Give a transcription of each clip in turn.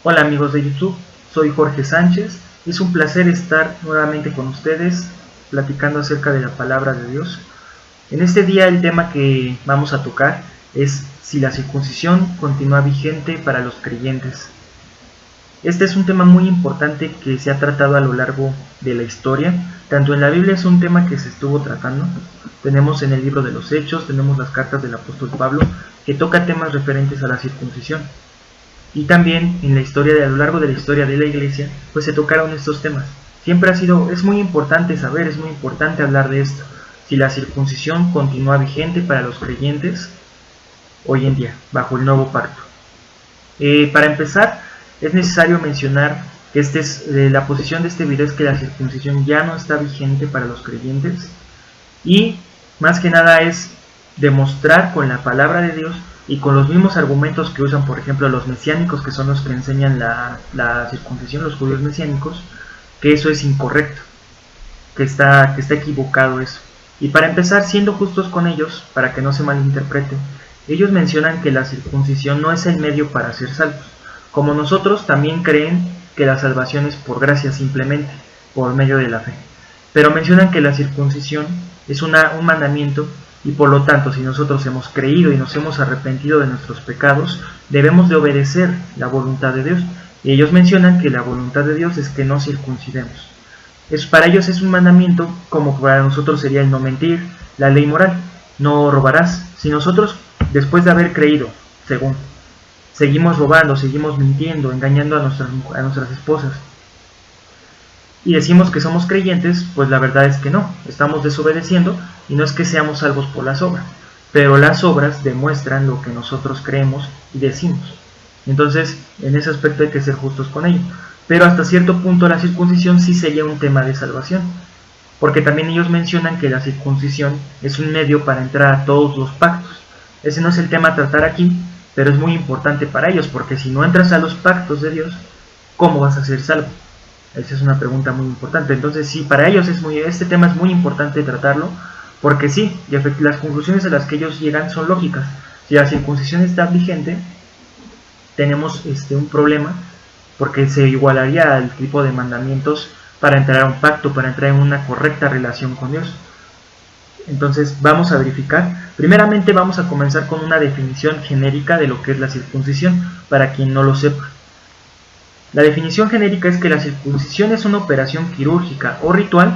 Hola amigos de YouTube, soy Jorge Sánchez. Es un placer estar nuevamente con ustedes platicando acerca de la palabra de Dios. En este día el tema que vamos a tocar es si la circuncisión continúa vigente para los creyentes. Este es un tema muy importante que se ha tratado a lo largo de la historia. Tanto en la Biblia es un tema que se estuvo tratando. Tenemos en el libro de los Hechos, tenemos las cartas del apóstol Pablo, que toca temas referentes a la circuncisión. Y también en la historia, a lo largo de la historia de la iglesia, pues se tocaron estos temas. Es muy importante saber, es muy importante hablar de esto. Si la circuncisión continúa vigente para los creyentes hoy en día, bajo el nuevo pacto. Para empezar, es necesario mencionar que la posición de este video es que la circuncisión ya no está vigente para los creyentes. Y más que nada es demostrar con la palabra de Dios y con los mismos argumentos que usan, por ejemplo, los mesiánicos, que son los que enseñan la circuncisión, los judíos mesiánicos, que eso es incorrecto, que está equivocado eso. Y para empezar, siendo justos con ellos, para que no se malinterprete, ellos mencionan que la circuncisión no es el medio para ser salvos. Como nosotros, también creen que la salvación es por gracia simplemente, por medio de la fe. Pero mencionan que la circuncisión es un mandamiento. Y por lo tanto, si nosotros hemos creído y nos hemos arrepentido de nuestros pecados, debemos de obedecer la voluntad de Dios. Y ellos mencionan que la voluntad de Dios es que no circuncidemos. Para ellos es un mandamiento, como para nosotros sería el no mentir, la ley moral, no robarás. Si nosotros, después de haber creído, seguimos robando, seguimos mintiendo, engañando a nuestras esposas, y decimos que somos creyentes, pues la verdad es que no, estamos desobedeciendo, y no es que seamos salvos por las obras, pero las obras demuestran lo que nosotros creemos y decimos. Entonces, en ese aspecto hay que ser justos con ello. Pero hasta cierto punto la circuncisión sí sería un tema de salvación, porque también ellos mencionan que la circuncisión es un medio para entrar a todos los pactos. Ese no es el tema a tratar aquí, pero es muy importante para ellos, porque si no entras a los pactos de Dios, ¿cómo vas a ser salvo? Esa es una pregunta muy importante. Entonces sí, para ellos este tema es muy importante tratarlo, porque sí, las conclusiones a las que ellos llegan son lógicas. Si la circuncisión está vigente, tenemos un problema, porque se igualaría al tipo de mandamientos para entrar a un pacto, para entrar en una correcta relación con Dios. Entonces vamos a verificar. Primeramente vamos a comenzar con una definición genérica de lo que es la circuncisión, para quien no lo sepa. La definición genérica es que la circuncisión es una operación quirúrgica o ritual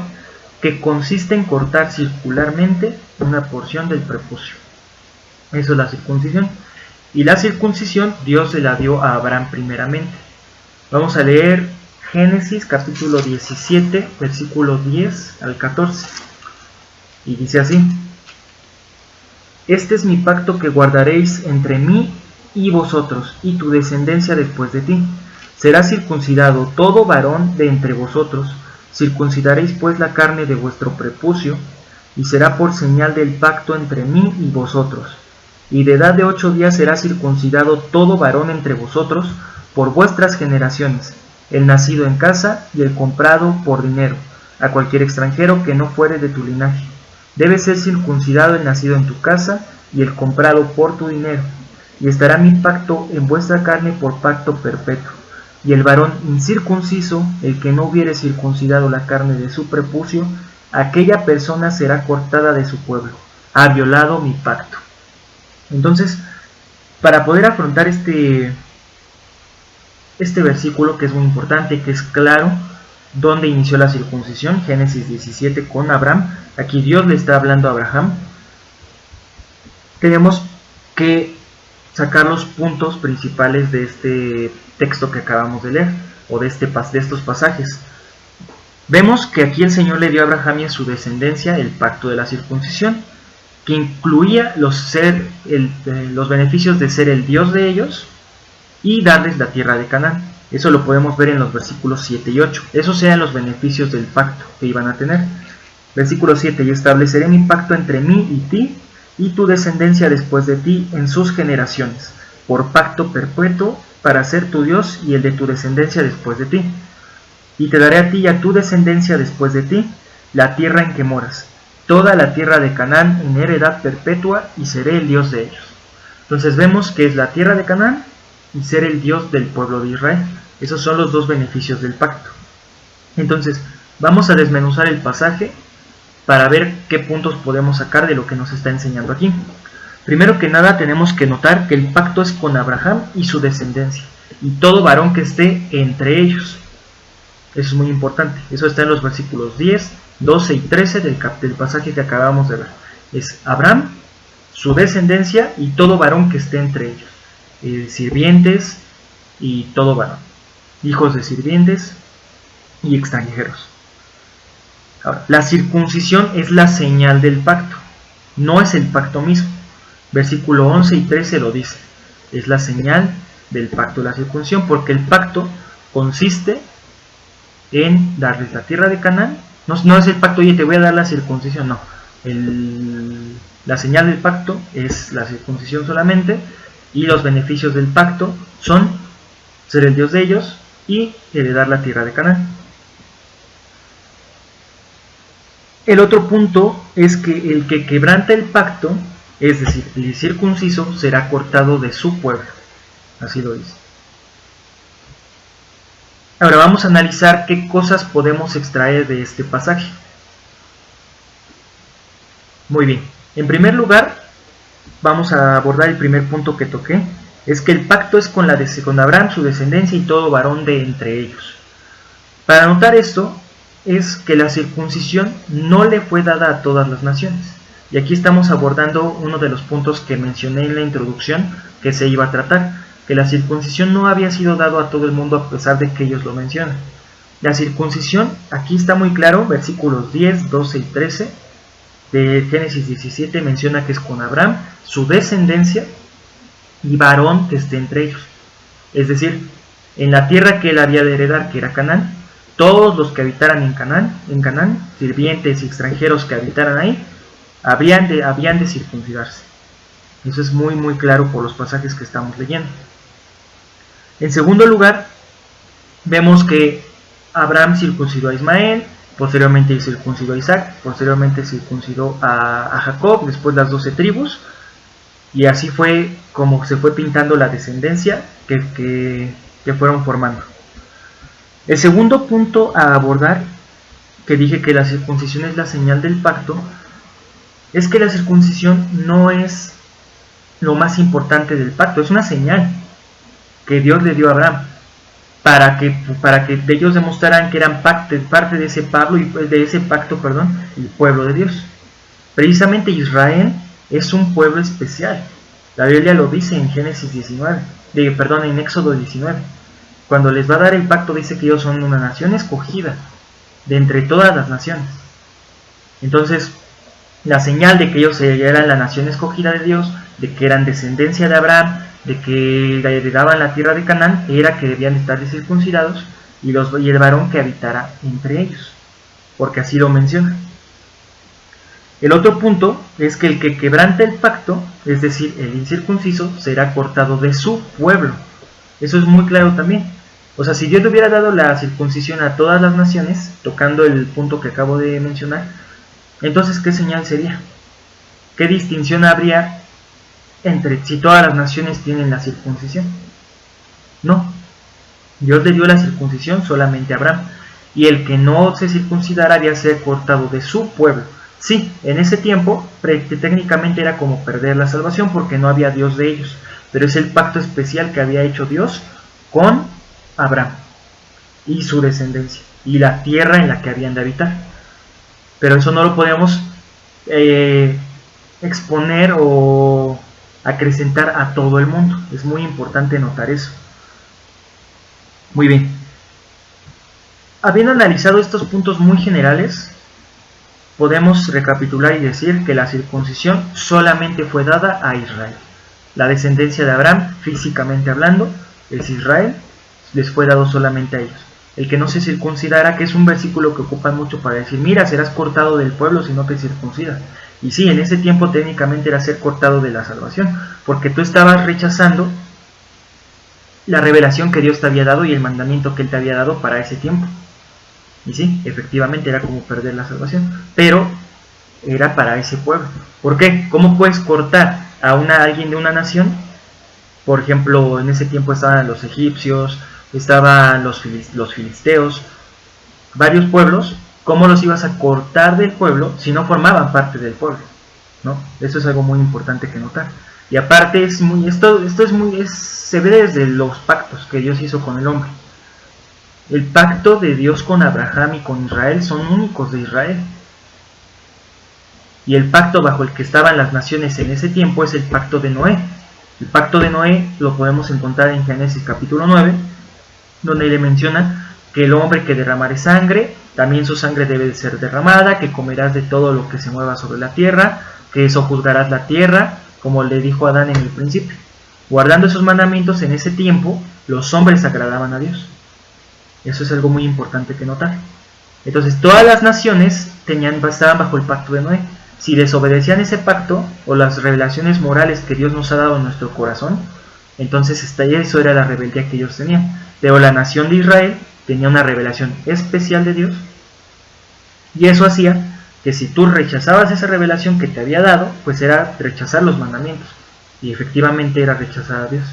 que consiste en cortar circularmente una porción del prepucio. Eso es la circuncisión. Y la circuncisión Dios se la dio a Abraham primeramente. Vamos a leer Génesis capítulo 17, versículo 10 al 14. Y dice así: Este es mi pacto que guardaréis entre mí y vosotros y tu descendencia después de ti. Será circuncidado todo varón de entre vosotros, circuncidaréis pues la carne de vuestro prepucio, y será por señal del pacto entre mí y vosotros. Y de edad de 8 días será circuncidado todo varón entre vosotros, por vuestras generaciones, el nacido en casa y el comprado por dinero, a cualquier extranjero que no fuere de tu linaje. Debe ser circuncidado el nacido en tu casa y el comprado por tu dinero. Y estará mi pacto en vuestra carne por pacto perpetuo. Y el varón incircunciso, el que no hubiere circuncidado la carne de su prepucio, aquella persona será cortada de su pueblo. Ha violado mi pacto. Entonces, para poder afrontar este versículo, que es muy importante, que es claro dónde inició la circuncisión, Génesis 17 con Abraham, aquí Dios le está hablando a Abraham, tenemos que sacar los puntos principales de este texto que acabamos de leer, o de estos pasajes. Vemos que aquí el Señor le dio a Abraham y a su descendencia el pacto de la circuncisión, que incluía los beneficios de ser el Dios de ellos y darles la tierra de Canaán. Eso lo podemos ver en los versículos 7 y 8. Esos eran los beneficios del pacto que iban a tener. Versículo 7: Y estableceré mi pacto entre mí y ti, y tu descendencia después de ti en sus generaciones, por pacto perpetuo, para ser tu Dios y el de tu descendencia después de ti. Y te daré a ti y a tu descendencia después de ti la tierra en que moras, toda la tierra de Canaán en heredad perpetua, y seré el Dios de ellos. Entonces vemos que es la tierra de Canaán y ser el Dios del pueblo de Israel. Esos son los dos beneficios del pacto. Entonces, vamos a desmenuzar el pasaje para ver qué puntos podemos sacar de lo que nos está enseñando aquí. Primero que nada, tenemos que notar que el pacto es con Abraham y su descendencia, y todo varón que esté entre ellos. Eso es muy importante. Eso está en los versículos 10, 12 y 13 del pasaje que acabamos de ver. Es Abraham, su descendencia y todo varón que esté entre ellos. Sirvientes y todo varón. Hijos de sirvientes y extranjeros. Ahora, la circuncisión es la señal del pacto, no es el pacto mismo. Versículo 11 y 13 lo dice. Es la señal del pacto, la circuncisión, porque el pacto consiste en darles la tierra de Canaán. No es el pacto, oye, te voy a dar la circuncisión, no. La señal del pacto es la circuncisión solamente, y los beneficios del pacto son ser el Dios de ellos y heredar la tierra de Canaán. El otro punto es que el que quebranta el pacto, es decir, el incircunciso, será cortado de su pueblo. Así lo dice. Ahora vamos a analizar qué cosas podemos extraer de este pasaje. Muy bien. En primer lugar, vamos a abordar el primer punto que toqué. Es que el pacto es con Abraham, su descendencia y todo varón de entre ellos. Para notar esto, es que la circuncisión no le fue dada a todas las naciones. Y aquí estamos abordando uno de los puntos que mencioné en la introducción que se iba a tratar, que la circuncisión no había sido dado a todo el mundo a pesar de que ellos lo mencionan. La circuncisión, aquí está muy claro, versículos 10, 12 y 13 de Génesis 17 menciona que es con Abraham, su descendencia y varón que esté entre ellos. Es decir, en la tierra que él había de heredar, que era Canaán, todos los que habitaran en Canaán, sirvientes y extranjeros que habitaran ahí, habían de circuncidarse. Eso es muy muy claro por los pasajes que estamos leyendo. En segundo lugar, vemos que Abraham circuncidó a Ismael, posteriormente circuncidó a Isaac, posteriormente circuncidó a Jacob, después las 12 tribus, y así fue como se fue pintando la descendencia que fueron formando. El segundo punto a abordar, que dije que la circuncisión es la señal del pacto, es que la circuncisión no es lo más importante del pacto, es una señal que Dios le dio a Abraham para que ellos demostraran que eran parte de ese pacto, el pueblo de Dios. Precisamente Israel es un pueblo especial. La Biblia lo dice en en Éxodo 19. Cuando les va a dar el pacto dice que ellos son una nación escogida de entre todas las naciones. Entonces, la señal de que ellos eran la nación escogida de Dios, de que eran descendencia de Abraham, de que heredaban la tierra de Canaán, era que debían estar circuncidados y el varón que habitara entre ellos, porque así lo menciona. El otro punto es que el que quebrante el pacto, es decir, el incircunciso, será cortado de su pueblo. Eso es muy claro también. O sea, si Dios le hubiera dado la circuncisión a todas las naciones, tocando el punto que acabo de mencionar, entonces ¿qué señal sería? ¿Qué distinción habría entre si todas las naciones tienen la circuncisión? No. Dios le dio la circuncisión solamente a Abraham, y el que no se circuncidara había de ser cortado de su pueblo. Sí, en ese tiempo técnicamente era como perder la salvación porque no había Dios de ellos, pero es el pacto especial que había hecho Dios con Abraham y su descendencia y la tierra en la que habían de habitar. Pero eso no lo podemos exponer o acrecentar a todo el mundo. Es muy importante notar eso. Muy bien. Habiendo analizado estos puntos muy generales, podemos recapitular y decir que la circuncisión solamente fue dada a Israel. La descendencia de Abraham, físicamente hablando, es Israel, les fue dado solamente a ellos. El que no se circuncidara, que es un versículo que ocupan mucho para decir, mira, serás cortado del pueblo si no te circuncidas. Y sí, en ese tiempo técnicamente era ser cortado de la salvación, porque tú estabas rechazando la revelación que Dios te había dado y el mandamiento que Él te había dado para ese tiempo. Y sí, efectivamente era como perder la salvación, pero era para ese pueblo. ¿Por qué? ¿Cómo puedes cortar a alguien de una nación Por ejemplo, en ese tiempo estaban los egipcios, estaban los filisteos, varios pueblos. ¿Cómo los ibas a cortar del pueblo si no formaban parte del pueblo? ¿No? Eso es algo muy importante que notar. Y aparte se ve desde los pactos que Dios hizo con el hombre. El pacto de Dios con Abraham y con Israel son únicos de Israel. Y el pacto bajo el que estaban las naciones en ese tiempo es el pacto de Noé. El pacto de Noé lo podemos encontrar en Génesis capítulo 9, donde le menciona que el hombre que derramare sangre, también su sangre debe de ser derramada, que comerás de todo lo que se mueva sobre la tierra, que eso juzgarás la tierra, como le dijo Adán en el principio. Guardando esos mandamientos en ese tiempo, los hombres agradaban a Dios. Eso es algo muy importante que notar. Entonces todas las naciones estaban bajo el pacto de Noé. Si desobedecían ese pacto o las revelaciones morales que Dios nos ha dado en nuestro corazón, entonces eso era la rebeldía que ellos tenían. Pero la nación de Israel tenía una revelación especial de Dios, y eso hacía que si tú rechazabas esa revelación que te había dado, pues era rechazar los mandamientos, y efectivamente era rechazar a Dios.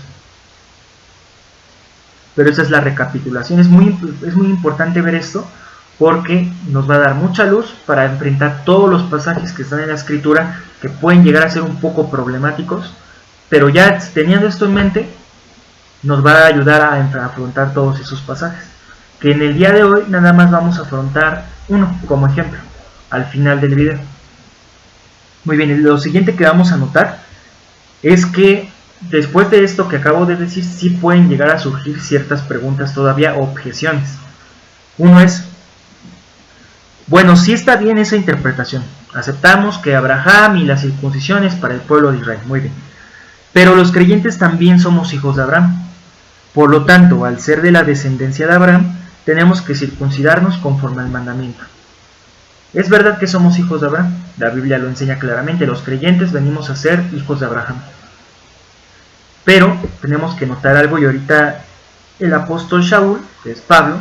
Pero esa es la recapitulación. Es muy importante ver esto, porque nos va a dar mucha luz para enfrentar todos los pasajes que están en la escritura, que pueden llegar a ser un poco problemáticos, pero ya teniendo esto en mente, nos va a ayudar a afrontar todos esos pasajes, que en el día de hoy nada más vamos a afrontar uno como ejemplo, al final del video. Muy bien, lo siguiente que vamos a notar es que después de esto que acabo de decir, sí pueden llegar a surgir ciertas preguntas todavía, objeciones. Uno es, bueno, sí está bien esa interpretación, aceptamos que Abraham y la circuncisión es para el pueblo de Israel, muy bien, pero los creyentes también somos hijos de Abraham. Por lo tanto, al ser de la descendencia de Abraham, tenemos que circuncidarnos conforme al mandamiento. Es verdad que somos hijos de Abraham, la Biblia lo enseña claramente, los creyentes venimos a ser hijos de Abraham. Pero tenemos que notar algo, y ahorita el apóstol Shaul, que es Pablo,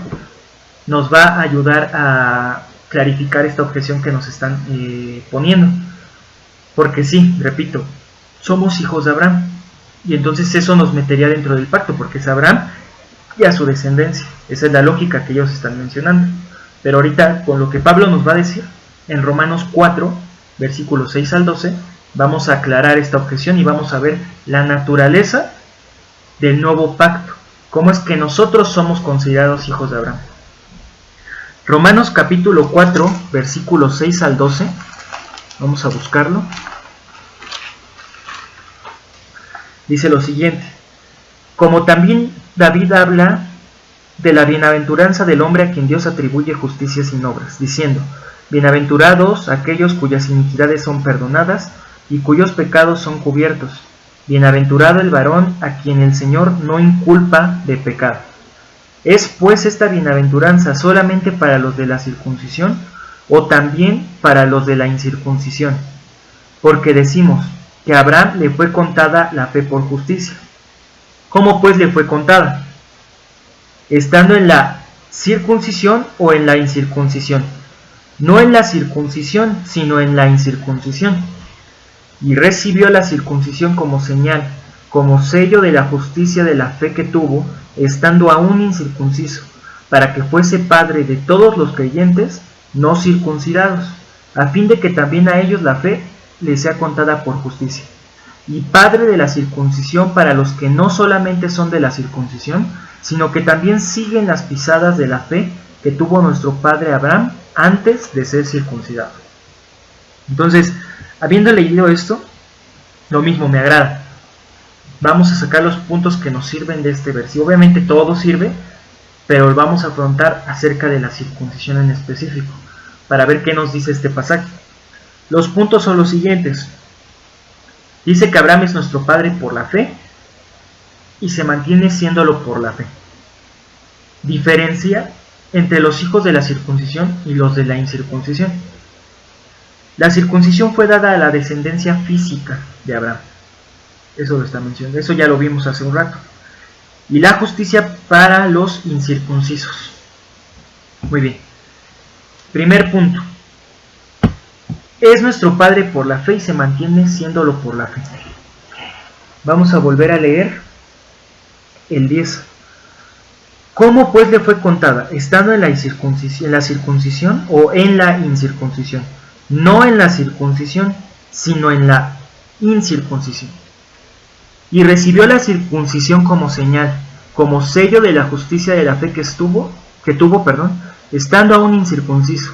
nos va a ayudar a clarificar esta objeción que nos están poniendo. Porque sí, repito, somos hijos de Abraham, y entonces eso nos metería dentro del pacto, porque es Abraham y a su descendencia. Esa es la lógica que ellos están mencionando. Pero ahorita, con lo que Pablo nos va a decir, en Romanos 4, versículos 6 al 12, vamos a aclarar esta objeción y vamos a ver la naturaleza del nuevo pacto, cómo es que nosotros somos considerados hijos de Abraham. Romanos capítulo 4, versículos 6 al 12, vamos a buscarlo. Dice lo siguiente: como también David habla de la bienaventuranza del hombre a quien Dios atribuye justicia sin obras, diciendo: bienaventurados aquellos cuyas iniquidades son perdonadas y cuyos pecados son cubiertos. Bienaventurado el varón a quien el Señor no inculpa de pecado. ¿Es pues esta bienaventuranza solamente para los de la circuncisión o también para los de la incircuncisión? Porque decimos que a Abraham le fue contada la fe por justicia. ¿Cómo pues le fue contada? ¿Estando en la circuncisión o en la incircuncisión? No en la circuncisión, sino en la incircuncisión. Y recibió la circuncisión como señal, como sello de la justicia de la fe que tuvo, estando aún incircunciso, para que fuese padre de todos los creyentes no circuncidados, a fin de que también a ellos la fe les sea contada por justicia. Y padre de la circuncisión para los que no solamente son de la circuncisión, sino que también siguen las pisadas de la fe que tuvo nuestro padre Abraham antes de ser circuncidado. Entonces, habiendo leído esto, lo mismo me agrada. Vamos a sacar los puntos que nos sirven de este versículo. Obviamente todo sirve, pero vamos a afrontar acerca de la circuncisión en específico, para ver qué nos dice este pasaje. Los puntos son los siguientes. Dice que Abraham es nuestro padre por la fe y se mantiene siéndolo por la fe. Diferencia entre los hijos de la circuncisión y los de la incircuncisión. La circuncisión fue dada a la descendencia física de Abraham. Eso lo está mencionando, eso ya lo vimos hace un rato. Y la justicia para los incircuncisos. Muy bien. Primer punto. Es nuestro padre por la fe y se mantiene siéndolo por la fe. Vamos a volver a leer el 10. ¿Cómo pues le fue contada? ¿Estando en la circuncisión o en la incircuncisión? No en la circuncisión, sino en la incircuncisión. Y recibió la circuncisión como señal, como sello de la justicia de la fe que tuvo, estando aún incircunciso,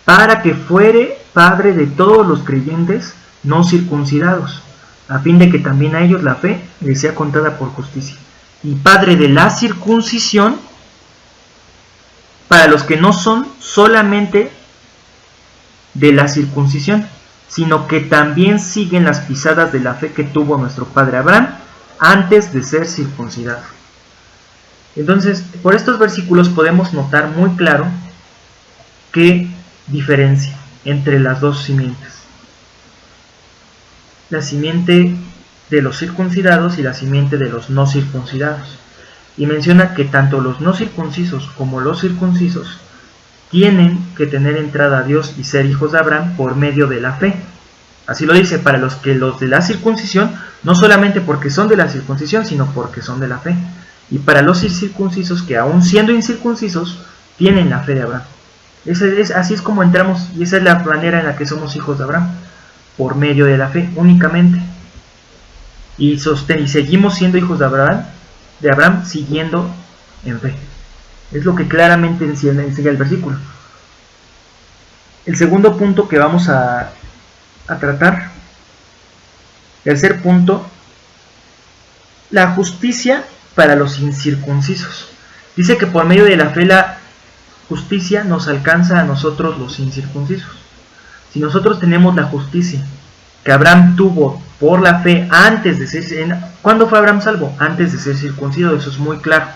para que fuere padre de todos los creyentes no circuncidados, a fin de que también a ellos la fe les sea contada por justicia. Y padre de la circuncisión para los que no son solamente de la circuncisión, sino que también siguen las pisadas de la fe que tuvo nuestro padre Abraham antes de ser circuncidado. Entonces, por estos versículos podemos notar muy claro qué diferencia entre las dos simientes: la simiente de los circuncidados y la simiente de los no circuncidados. Y menciona que tanto los no circuncisos como los circuncisos tienen que tener entrada a Dios y ser hijos de Abraham por medio de la fe. Así lo dice, para los de la circuncisión, no solamente porque son de la circuncisión, sino porque son de la fe. Y para los incircuncisos, que aún siendo incircuncisos, tienen la fe de Abraham. Así es como entramos, y esa es la manera en la que somos hijos de Abraham, por medio de la fe únicamente. Y seguimos siendo hijos de Abraham siguiendo en fe. Es lo que claramente enseña el versículo. El segundo punto que vamos a tratar, tercer punto, la justicia para los incircuncisos. Dice que por medio de la fe la justicia nos alcanza a nosotros los incircuncisos. Si nosotros tenemos la justicia que Abraham tuvo por la fe antes de ser... ¿Cuándo fue Abraham salvo? Antes de ser circuncido, eso es muy claro.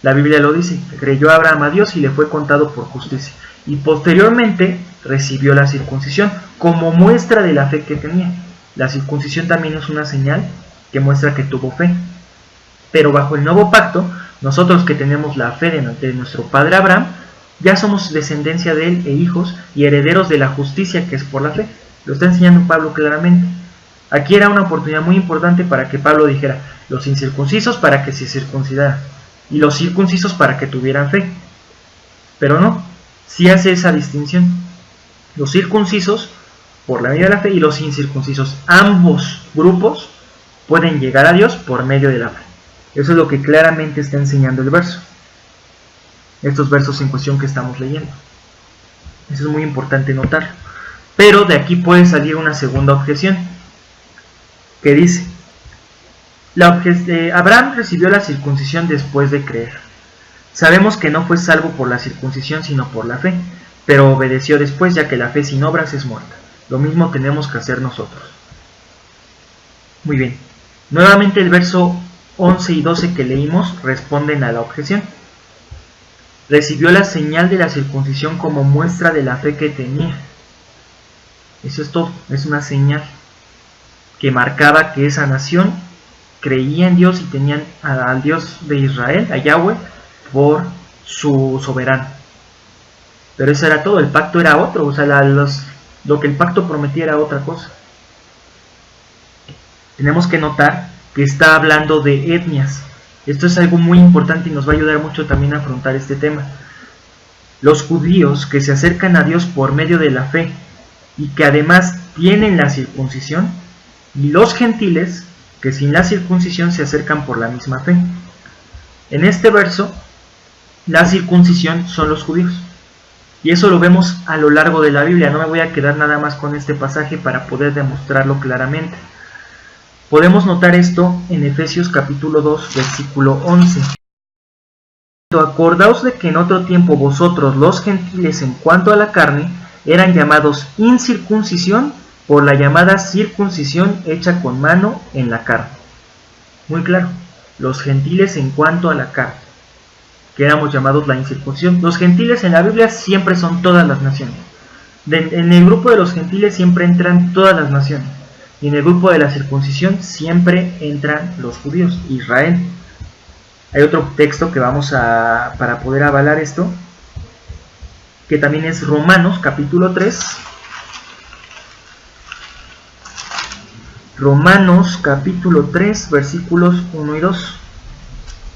La Biblia lo dice, creyó Abraham a Dios y le fue contado por justicia. Y posteriormente recibió la circuncisión como muestra de la fe que tenía. La circuncisión también es una señal que muestra que tuvo fe. Pero bajo el nuevo pacto, nosotros que tenemos la fe de nuestro padre Abraham, ya somos descendencia de él e hijos y herederos de la justicia que es por la fe. Lo está enseñando Pablo claramente. Aquí era una oportunidad muy importante para que Pablo dijera: los incircuncisos para que se circuncidaran y los circuncisos para que tuvieran fe. Pero no, sí hace esa distinción. Los circuncisos por la medio de la fe y los incircuncisos, ambos grupos pueden llegar a Dios por medio de la fe. Eso es lo que claramente está enseñando el verso. Estos versos en cuestión que estamos leyendo. Eso es muy importante notarlo. Pero de aquí puede salir una segunda objeción, que dice: Abraham recibió la circuncisión después de creer. Sabemos que no fue salvo por la circuncisión, sino por la fe, pero obedeció después, ya que la fe sin obras es muerta. Lo mismo tenemos que hacer nosotros. Muy bien. Nuevamente el verso 11 y 12 que leímos responden a la objeción. Recibió la señal de la circuncisión como muestra de la fe que tenía. Eso es todo, es una señal que marcaba que esa nación creía en Dios y tenían al Dios de Israel, a Yahweh, por su soberano. Pero eso era todo, el pacto era otro, o sea, lo que el pacto prometía era otra cosa. Tenemos que notar que está hablando de etnias. Esto es algo muy importante y nos va a ayudar mucho también a afrontar este tema. Los judíos que se acercan a Dios por medio de la fe y que además tienen la circuncisión, y los gentiles que sin la circuncisión se acercan por la misma fe. En este verso, la circuncisión son los judíos. Y eso lo vemos a lo largo de la Biblia. No me voy a quedar nada más con este pasaje para poder demostrarlo claramente. Podemos notar esto en Efesios capítulo 2, versículo 11. Acordaos de que en otro tiempo vosotros, los gentiles, en cuanto a la carne, eran llamados incircuncisión por la llamada circuncisión hecha con mano en la carne. Muy claro, los gentiles en cuanto a la carne, que éramos llamados la incircuncisión. Los gentiles en la Biblia siempre son todas las naciones. En el grupo de los gentiles siempre entran todas las naciones. Y en el grupo de la circuncisión siempre entran los judíos, Israel. Hay otro texto que para poder avalar esto, que también es Romanos capítulo 3. Romanos capítulo 3, versículos 1 y 2.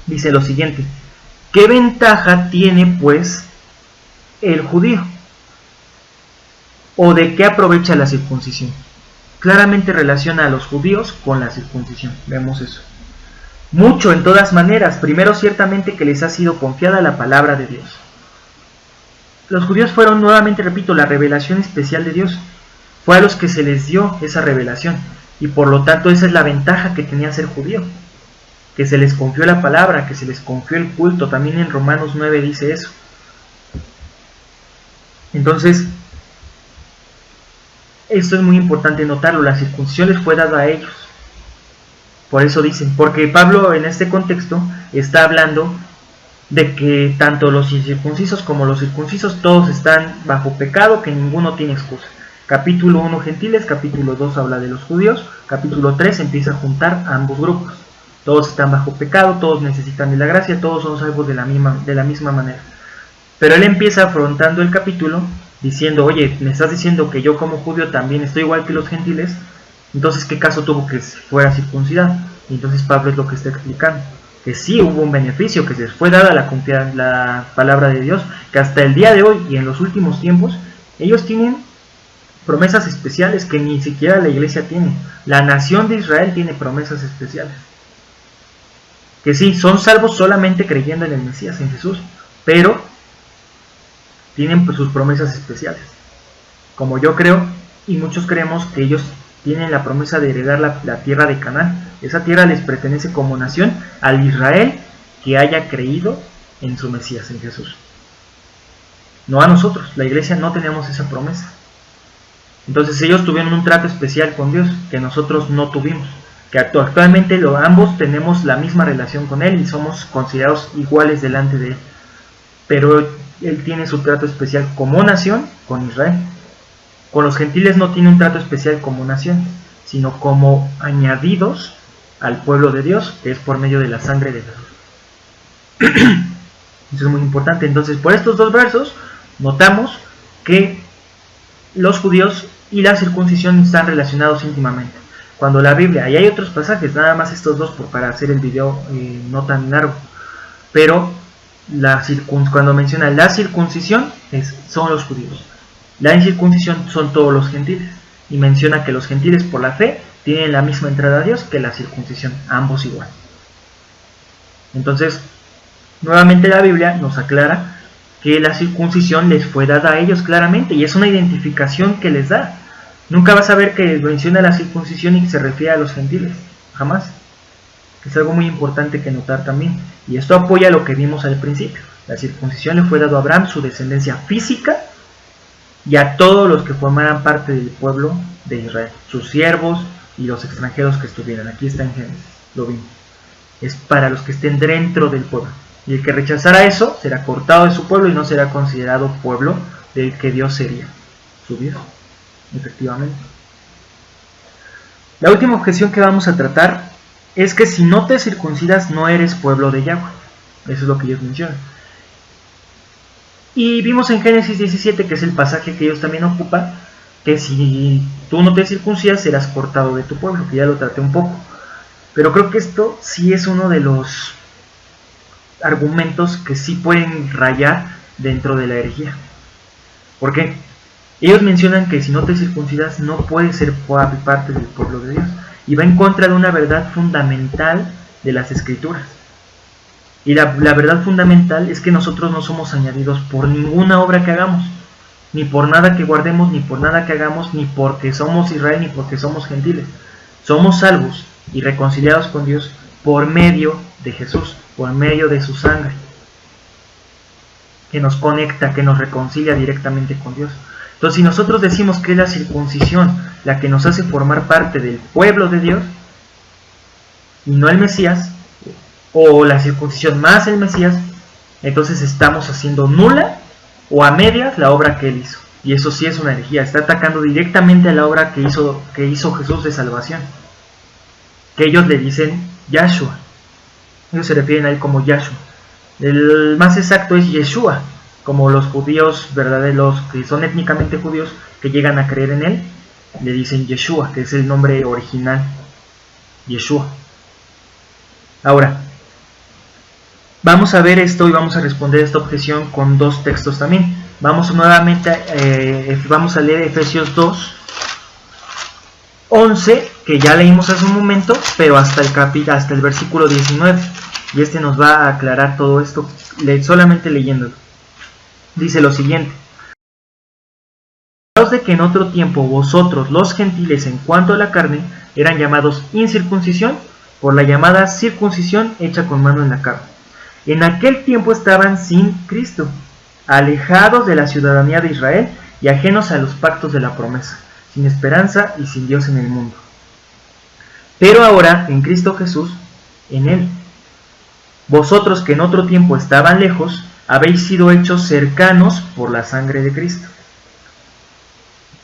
dice lo siguiente: ¿qué ventaja tiene pues el judío? ¿O de qué aprovecha la circuncisión? Claramente relaciona a los judíos con la circuncisión. Vemos eso. Mucho, en todas maneras. Primero, ciertamente que les ha sido confiada la palabra de Dios. Los judíos fueron, nuevamente repito, la revelación especial de Dios. Fue a los que se les dio esa revelación. Y por lo tanto esa es la ventaja que tenía ser judío. Que se les confió la palabra, que se les confió el culto. También en Romanos 9 dice eso. Entonces, esto es muy importante notarlo. La circuncisión les fue dada a ellos. Por eso dicen, porque Pablo en este contexto está hablando de que tanto los incircuncisos como los circuncisos todos están bajo pecado, que ninguno tiene excusa. Capítulo 1 gentiles, capítulo 2 habla de los judíos, capítulo 3 empieza a juntar a ambos grupos. Todos están bajo pecado, todos necesitan de la gracia, todos son salvos de la misma manera. Pero él empieza afrontando el capítulo diciendo, oye, me estás diciendo que yo como judío también estoy igual que los gentiles, entonces ¿qué caso tuvo que fuera circuncidado? Y entonces Pablo es lo que está explicando, que sí hubo un beneficio, que se les fue dada la palabra de Dios, que hasta el día de hoy y en los últimos tiempos, ellos tienen promesas especiales que ni siquiera la iglesia tiene. La nación de Israel tiene promesas especiales. Que sí, son salvos solamente creyendo en el Mesías, en Jesús, pero tienen sus promesas especiales. Como yo creo, y muchos creemos, que ellos tienen la promesa de heredar la tierra de Canaán. Esa tierra les pertenece como nación al Israel que haya creído en su Mesías, en Jesús. No a nosotros, la iglesia no tenemos esa promesa. Entonces ellos tuvieron un trato especial con Dios que nosotros no tuvimos. Que actualmente ambos tenemos la misma relación con Él y somos considerados iguales delante de Él. Pero Él tiene su trato especial como nación con Israel. Con los gentiles no tiene un trato especial como nación, sino como añadidos al pueblo de Dios, que es por medio de la sangre de Jesús. Eso es muy importante. Entonces, por estos dos versos, notamos que los judíos y la circuncisión están relacionados íntimamente. Cuando la Biblia, y hay otros pasajes, nada más estos dos para hacer el video no tan largo, pero cuando menciona la circuncisión son los judíos. La incircuncisión son todos los gentiles, y menciona que los gentiles por la fe tienen la misma entrada a Dios que la circuncisión, ambos igual. Entonces, nuevamente la Biblia nos aclara que la circuncisión les fue dada a ellos claramente, y es una identificación que les da. Nunca vas a ver que menciona la circuncisión y que se refiere a los gentiles, jamás. Es algo muy importante que notar también, y esto apoya lo que vimos al principio. La circuncisión le fue dado a Abraham, su descendencia física, y a todos los que formaran parte del pueblo de Israel, sus siervos y los extranjeros que estuvieran. Aquí está en Génesis, lo vimos. Es para los que estén dentro del pueblo. Y el que rechazara eso será cortado de su pueblo y no será considerado pueblo del que Dios sería su Dios, efectivamente. La última objeción que vamos a tratar es que si no te circuncidas no eres pueblo de Yahweh. Eso es lo que ellos mencionan. Y vimos en Génesis 17, que es el pasaje que ellos también ocupan, que si tú no te circuncidas serás cortado de tu pueblo, que ya lo traté un poco. Pero creo que esto sí es uno de los argumentos que sí pueden rayar dentro de la herejía. ¿Por qué? Ellos mencionan que si no te circuncidas no puedes ser parte del pueblo de Dios, y va en contra de una verdad fundamental de las Escrituras. Y la verdad fundamental es que nosotros no somos añadidos por ninguna obra que hagamos, ni por nada que guardemos, ni por nada que hagamos, ni porque somos Israel, ni porque somos gentiles. Somos salvos y reconciliados con Dios por medio de Jesús, por medio de su sangre, que nos conecta, que nos reconcilia directamente con Dios. Entonces, si nosotros decimos que es la circuncisión la que nos hace formar parte del pueblo de Dios, y no el Mesías, o la circuncisión más el Mesías, entonces estamos haciendo nula o a medias la obra que Él hizo. Y eso sí es una herejía, está atacando directamente a la obra que hizo Jesús de salvación. Que ellos le dicen Yahshua. Ellos se refieren a Él como Yahshua. El más exacto es Yeshua, como los judíos verdaderos, que son étnicamente judíos, que llegan a creer en Él, le dicen Yeshua, que es el nombre original, Yeshua. Ahora, Vamos a ver esto y vamos a responder esta objeción con dos textos también. Vamos nuevamente, vamos a leer Efesios 2, 11, que ya leímos hace un momento, pero hasta el versículo 19. Y este nos va a aclarar todo esto solamente leyéndolo. Dice lo siguiente: de que en otro tiempo vosotros los gentiles en cuanto a la carne eran llamados incircuncisión por la llamada circuncisión hecha con mano en la carne. En aquel tiempo estaban sin Cristo, alejados de la ciudadanía de Israel y ajenos a los pactos de la promesa, sin esperanza y sin Dios en el mundo. Pero ahora, en Cristo Jesús, en Él, vosotros que en otro tiempo estaban lejos, habéis sido hechos cercanos por la sangre de Cristo.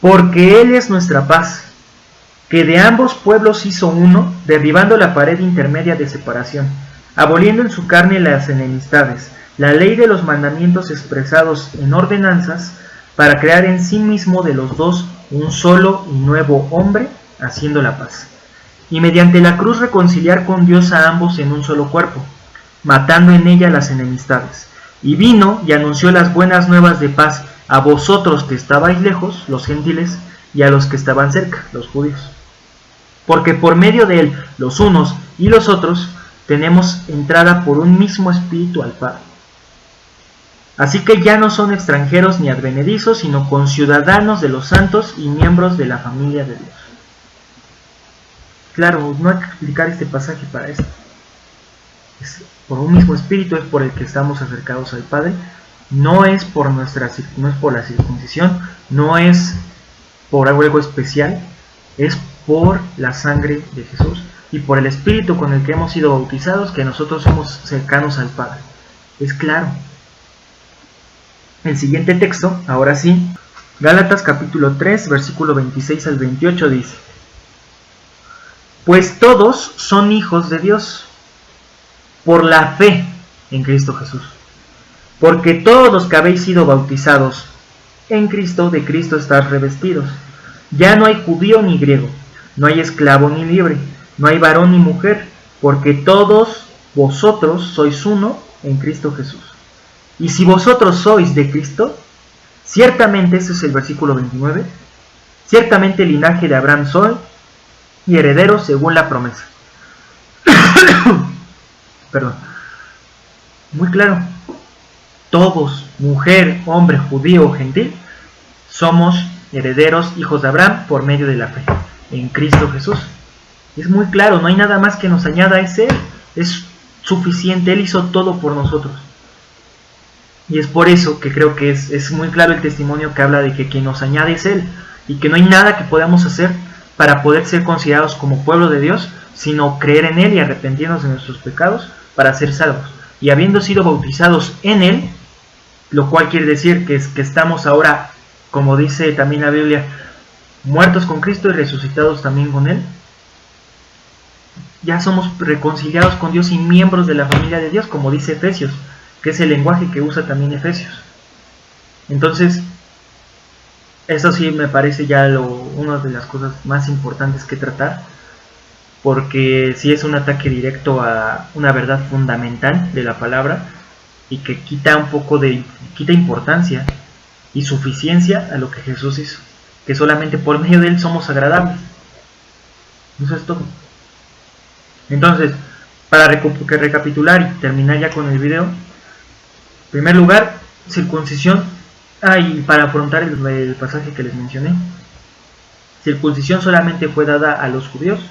Porque Él es nuestra paz, que de ambos pueblos hizo uno, derribando la pared intermedia de separación, aboliendo en su carne las enemistades, la ley de los mandamientos expresados en ordenanzas, para crear en sí mismo de los dos un solo y nuevo hombre, haciendo la paz. Y mediante la cruz reconciliar con Dios a ambos en un solo cuerpo, matando en ella las enemistades. Y vino y anunció las buenas nuevas de paz a vosotros que estabais lejos, los gentiles, y a los que estaban cerca, los judíos. Porque por medio de él, los unos y los otros, tenemos entrada por un mismo espíritu al Padre. Así que ya no son extranjeros ni advenedizos, sino conciudadanos de los santos y miembros de la familia de Dios. Claro, no hay que explicar este pasaje para esto. Es por un mismo espíritu es por el que estamos acercados al Padre. No es por la circuncisión, no es por algo especial, es por la sangre de Jesús y por el Espíritu con el que hemos sido bautizados, que nosotros somos cercanos al Padre. Es claro. El siguiente texto, ahora sí, Gálatas capítulo 3, versículo 26 al 28 dice: Pues todos son hijos de Dios por la fe en Cristo Jesús. Porque todos los que habéis sido bautizados en Cristo, de Cristo estáis revestidos. Ya no hay judío ni griego, no hay esclavo ni libre, no hay varón ni mujer, porque todos vosotros sois uno en Cristo Jesús. Y si vosotros sois de Cristo, ciertamente, ese es el versículo 29, ciertamente el linaje de Abraham soy y heredero según la promesa. Perdón. Muy claro. Todos, mujer, hombre, judío o gentil, somos herederos, hijos de Abraham, por medio de la fe en Cristo Jesús. Es muy claro, no hay nada más que nos añada, es Él, es suficiente, Él hizo todo por nosotros. Y es por eso que creo que es muy claro el testimonio que habla de que quien nos añade es Él, y que no hay nada que podamos hacer para poder ser considerados como pueblo de Dios, sino creer en Él y arrepentirnos de nuestros pecados para ser salvos. Y habiendo sido bautizados en Él, lo cual quiere decir que estamos ahora, como dice también la Biblia, muertos con Cristo y resucitados también con Él. Ya somos reconciliados con Dios y miembros de la familia de Dios, como dice Efesios, que es el lenguaje que usa también Efesios. Entonces, eso sí me parece ya una de las cosas más importantes que tratar, porque sí es un ataque directo a una verdad fundamental de la palabra, y que quita importancia y suficiencia a lo que Jesús hizo, que solamente por medio de Él somos agradables. Eso es todo. Entonces, para recapitular y terminar ya con el video, en primer lugar, circuncisión, y para afrontar el pasaje que les mencioné, circuncisión solamente fue dada a los judíos,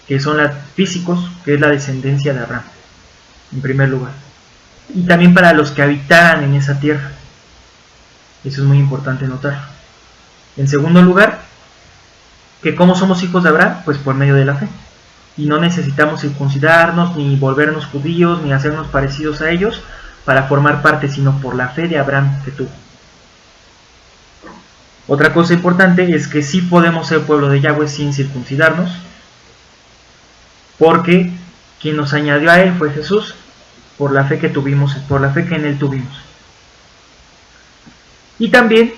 que son físicos, que es la descendencia de Abraham, en primer lugar. Y también para los que habitaran en esa tierra. Eso es muy importante notar. En segundo lugar, que como somos hijos de Abraham, pues por medio de la fe. Y no necesitamos circuncidarnos, ni volvernos judíos, ni hacernos parecidos a ellos para formar parte, sino por la fe de Abraham que tuvo. Otra cosa importante es que sí podemos ser pueblo de Yahweh sin circuncidarnos, porque quien nos añadió a Él fue Jesús, por la fe que tuvimos, por la fe que en Él tuvimos. Y también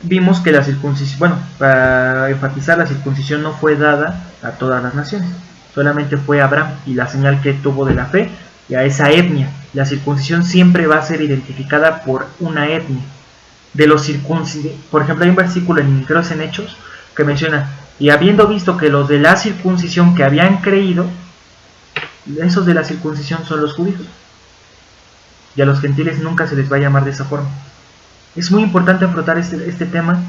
vimos que la circuncisión, para enfatizar, la circuncisión no fue dada a todas las naciones, solamente fue a Abraham, y la señal que tuvo de la fe y a esa etnia. La circuncisión siempre va a ser identificada por una etnia. De los circuncisos, por ejemplo, hay un versículo creo en Hechos que menciona: y habiendo visto que los de la circuncisión que habían creído, esos de la circuncisión son los judíos, y a los gentiles nunca se les va a llamar de esa forma. Es muy importante afrontar este tema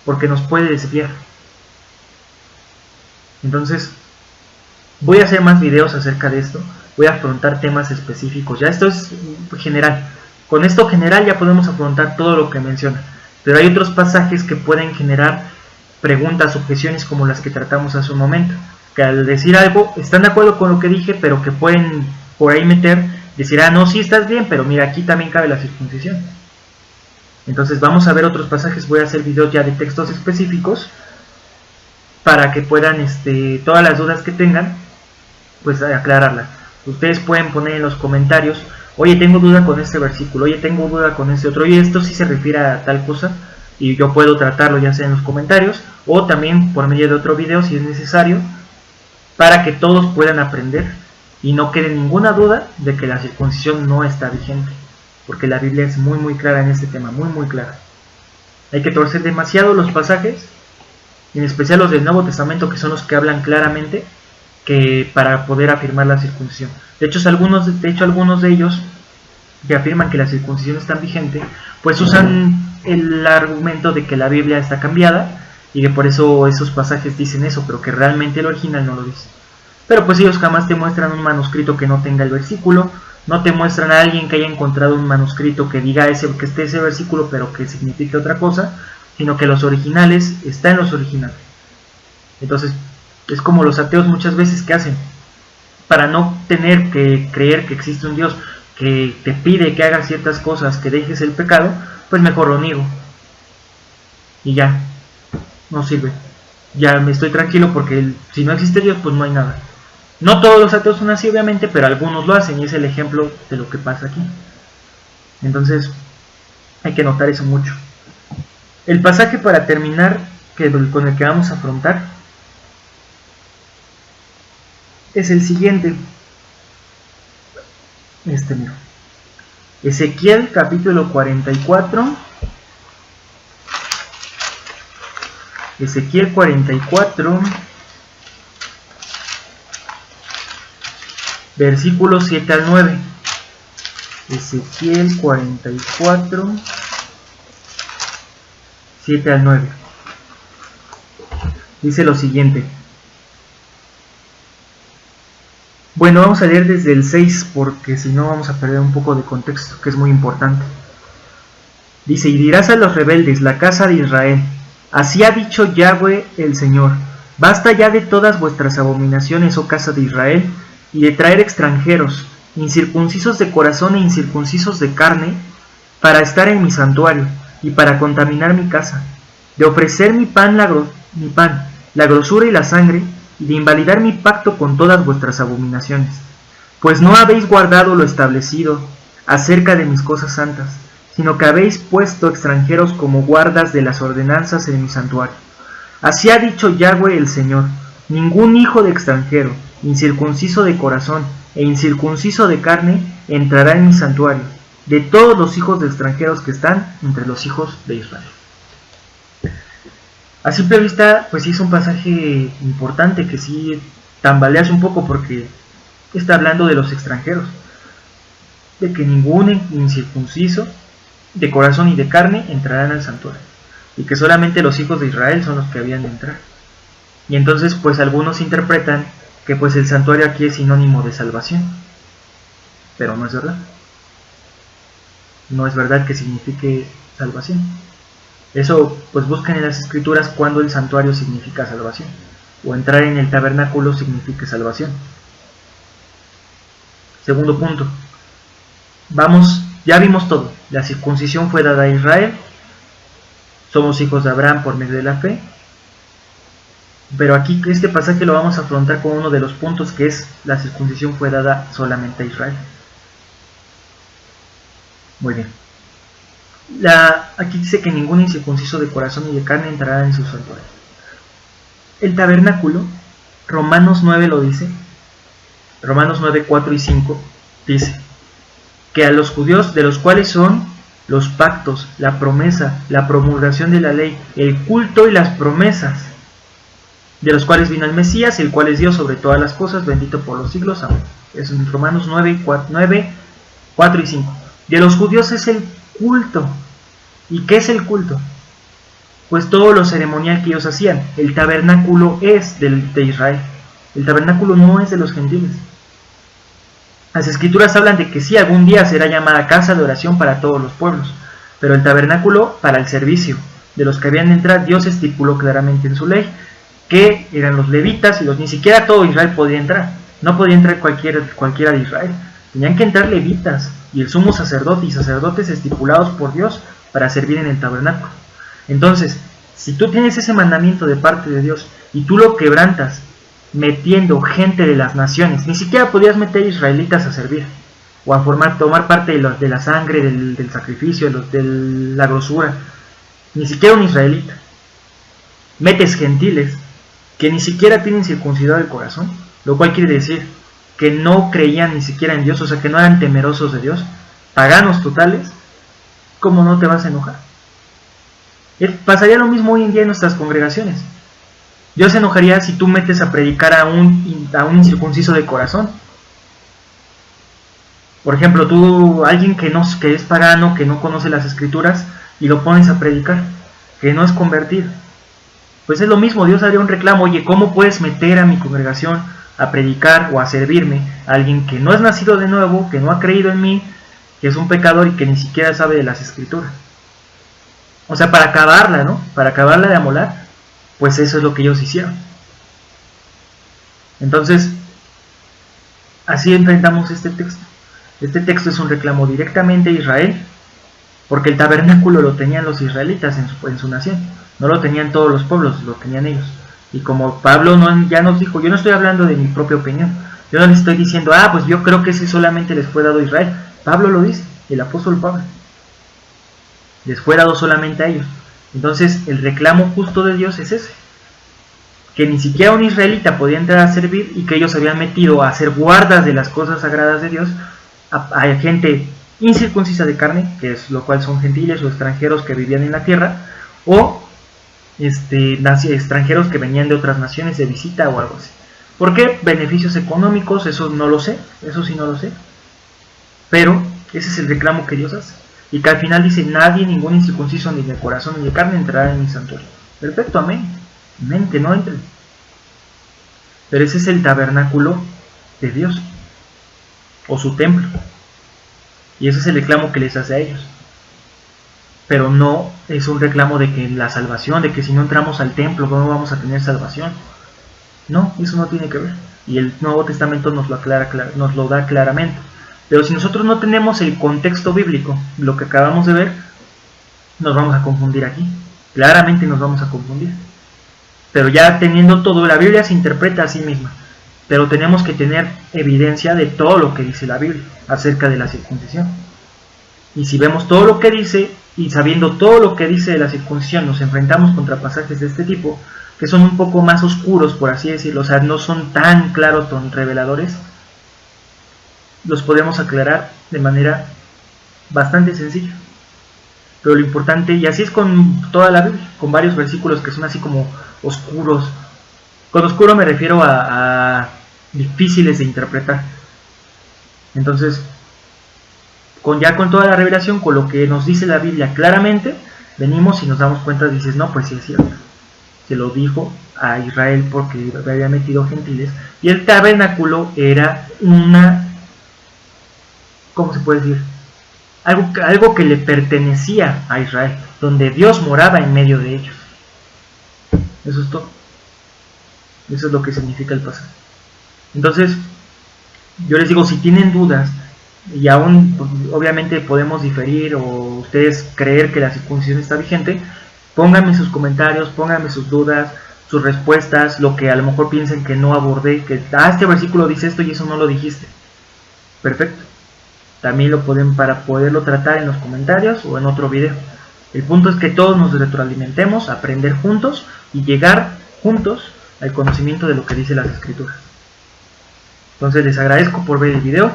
porque nos puede desviar. Entonces, voy a hacer más videos acerca de esto, voy a afrontar temas específicos. Ya esto es general. Con esto general ya podemos afrontar todo lo que menciona, pero hay otros pasajes que pueden generar preguntas, objeciones, como las que tratamos hace un momento, que al decir algo están de acuerdo con lo que dije, pero que pueden por ahí decir, no, sí estás bien, pero mira, aquí también cabe la circuncisión. Entonces vamos a ver otros pasajes, voy a hacer videos ya de textos específicos para que puedan, todas las dudas que tengan, pues aclararlas. Ustedes pueden poner en los comentarios: oye, tengo duda con este versículo, oye, tengo duda con este otro, oye, esto sí se refiere a tal cosa, y yo puedo tratarlo ya sea en los comentarios o también por medio de otro video si es necesario, para que todos puedan aprender y no quede ninguna duda de que la circuncisión no está vigente, porque la Biblia es muy clara en este tema, muy clara. Hay que torcer demasiado los pasajes, en especial los del Nuevo Testamento, que son los que hablan claramente, que para poder afirmar la circuncisión. De hecho, algunos de ellos que afirman que la circuncisión está vigente, pues usan el argumento de que la Biblia está cambiada y que por eso esos pasajes dicen eso, pero que realmente el original no lo dice. Pero pues ellos jamás te muestran un manuscrito que no tenga el versículo, no te muestran a alguien que haya encontrado un manuscrito que diga que esté ese versículo pero que signifique otra cosa, sino que los originales están en los originales. Entonces es como los ateos muchas veces que hacen, para no tener que creer que existe un Dios que te pide que hagas ciertas cosas, que dejes el pecado, pues mejor lo niego y ya, no sirve, ya me estoy tranquilo porque si no existe Dios pues no hay nada. No todos los ateos son así obviamente, pero algunos lo hacen y es el ejemplo de lo que pasa aquí. Entonces hay que notar eso mucho. El pasaje para terminar con el que vamos a afrontar es el siguiente. Mira. Ezequiel capítulo 44. Ezequiel 44, versículos 7 al 9. Ezequiel 44, 7 al 9. Dice lo siguiente. Bueno, vamos a leer desde el 6 porque si no vamos a perder un poco de contexto, que es muy importante. Dice: y dirás a los rebeldes, la casa de Israel: así ha dicho Yahweh el Señor, basta ya de todas vuestras abominaciones, oh casa de Israel, y de traer extranjeros, incircuncisos de corazón e incircuncisos de carne, para estar en mi santuario, y para contaminar mi casa, de ofrecer mi pan, la grosura y la sangre, y de invalidar mi pacto con todas vuestras abominaciones. Pues no habéis guardado lo establecido acerca de mis cosas santas, sino que habéis puesto extranjeros como guardas de las ordenanzas en mi santuario. Así ha dicho Yahweh el Señor: ningún hijo de extranjero, incircunciso de corazón e incircunciso de carne, entrará en mi santuario, de todos los hijos de extranjeros que están entre los hijos de Israel. A simple vista, pues sí es un pasaje importante que sí tambaleas un poco porque está hablando de los extranjeros, de que ningún incircunciso de corazón y de carne entrarán al santuario, y que solamente los hijos de Israel son los que habían de entrar. Y entonces pues algunos interpretan que pues el santuario aquí es sinónimo de salvación, pero no es verdad. No es verdad que signifique salvación. Eso pues buscan en las escrituras cuando el santuario significa salvación, o entrar en el tabernáculo significa salvación. Segundo punto, ya vimos todo. La circuncisión fue dada a Israel, somos hijos de Abraham por medio de la fe, pero aquí este pasaje lo vamos a afrontar con uno de los puntos, que es: la circuncisión fue dada solamente a Israel. Muy bien. Aquí dice que ningún incircunciso de corazón y de carne entrará en su santuario. El tabernáculo, Romanos 9 lo dice, Romanos 9, 4 y 5, dice que a los judíos, de los cuales son los pactos, la promesa, la promulgación de la ley, el culto y las promesas, de los cuales vino el Mesías, el cual es Dios sobre todas las cosas, bendito por los siglos. Amén. Eso en Romanos 9, 4 y 5. De los judíos es el culto. ¿Y qué es el culto? Pues todo lo ceremonial que ellos hacían. El tabernáculo es de Israel. El tabernáculo no es de los gentiles. Las escrituras hablan de que sí, algún día será llamada casa de oración para todos los pueblos, pero el tabernáculo para el servicio de los que habían de entrar, Dios estipuló claramente en su ley que eran los levitas, y ni siquiera todo Israel podía entrar. No podía entrar cualquiera de Israel. Tenían que entrar levitas y el sumo sacerdote y sacerdotes estipulados por Dios para servir en el tabernáculo. Entonces, si tú tienes ese mandamiento de parte de Dios y tú lo quebrantas metiendo gente de las naciones, ni siquiera podías meter israelitas a servir o a tomar parte de la sangre, del sacrificio, de la grosura, ni siquiera un israelita. Metes gentiles que ni siquiera tienen circuncidado el corazón, lo cual quiere decir que no creían ni siquiera en Dios, o sea que no eran temerosos de Dios, paganos totales. ¿Cómo no te vas a enojar? Pasaría lo mismo hoy en día en nuestras congregaciones. Dios se enojaría si tú metes a predicar a un incircunciso de corazón. Por ejemplo, alguien que es pagano, que no conoce las escrituras, y lo pones a predicar, que no es convertido. Pues es lo mismo, Dios haría un reclamo: oye, ¿cómo puedes meter a mi congregación a predicar o a servirme a alguien que no es nacido de nuevo, que no ha creído en mí, que es un pecador y que ni siquiera sabe de las escrituras? O sea, para acabarla, ¿no? Para acabarla de amolar. Pues eso es lo que ellos hicieron. Entonces, así enfrentamos este texto. Este texto es un reclamo directamente a Israel, porque el tabernáculo lo tenían los israelitas en su nación. No lo tenían todos los pueblos, lo tenían ellos. Y como Pablo ya nos dijo, yo no estoy hablando de mi propia opinión. Yo no les estoy diciendo, pues yo creo que ese solamente les fue dado a Israel. Pablo lo dice, el apóstol Pablo. Les fue dado solamente a ellos. Entonces el reclamo justo de Dios es ese, que ni siquiera un israelita podía entrar a servir, y que ellos habían metido a hacer guardas de las cosas sagradas de Dios a gente incircuncisa de carne, que es lo cual son gentiles o extranjeros que vivían en la tierra, o extranjeros que venían de otras naciones de visita o algo así. ¿Por qué? Beneficios económicos, eso no lo sé, eso sí no lo sé, pero ese es el reclamo que Dios hace. Y que al final dice: nadie, ningún incircunciso, ni de corazón ni de carne, entrará en mi santuario. Perfecto, amén. Amén, que no entren. Pero ese es el tabernáculo de Dios, o su templo. Y ese es el reclamo que les hace a ellos. Pero no es un reclamo de que la salvación, de que si no entramos al templo no vamos a tener salvación. No, eso no tiene que ver. Y el Nuevo Testamento nos lo da claramente. Pero si nosotros no tenemos el contexto bíblico, lo que acabamos de ver, nos vamos a confundir aquí. Claramente nos vamos a confundir. Pero ya teniendo todo, la Biblia se interpreta a sí misma. Pero tenemos que tener evidencia de todo lo que dice la Biblia acerca de la circuncisión. Y si vemos todo lo que dice, y sabiendo todo lo que dice de la circuncisión, nos enfrentamos contra pasajes de este tipo, que son un poco más oscuros, por así decirlo, o sea, no son tan claros, tan reveladores, los podemos aclarar de manera bastante sencilla. Pero lo importante, y así es con toda la Biblia, con varios versículos que son así como oscuros. Con oscuro me refiero a difíciles de interpretar. Entonces, con toda la revelación, con lo que nos dice la Biblia claramente, venimos y nos damos cuenta, dices, no, pues sí es cierto. Se lo dijo a Israel porque había metido gentiles, y el tabernáculo era ¿cómo se puede decir? Algo que le pertenecía a Israel, donde Dios moraba en medio de ellos. Eso es todo. Eso es lo que significa el pasaje. Entonces, yo les digo, si tienen dudas, y aún obviamente podemos diferir, o ustedes creer que la circuncisión está vigente, pónganme sus comentarios, pónganme sus dudas, sus respuestas, lo que a lo mejor piensen que no abordé, que este versículo dice esto y eso no lo dijiste. Perfecto. También lo pueden, para poderlo tratar en los comentarios o en otro video. El punto es que todos nos retroalimentemos, aprender juntos y llegar juntos al conocimiento de lo que dice las escrituras. Entonces les agradezco por ver el video.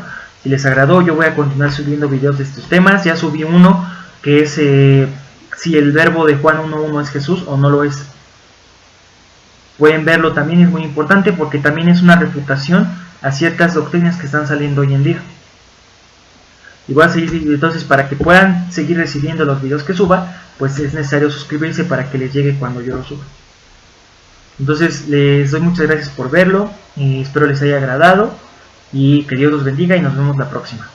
Si les agradó, yo voy a continuar subiendo videos de estos temas. Ya subí uno que es si el verbo de Juan 1:1 es Jesús o no lo es. Pueden verlo también, es muy importante porque también es una refutación a ciertas doctrinas que están saliendo hoy en día. Y voy a seguir, entonces, para que puedan seguir recibiendo los videos que suba, pues es necesario suscribirse para que les llegue cuando yo lo suba. Entonces les doy muchas gracias por verlo, espero les haya agradado y que Dios los bendiga y nos vemos la próxima.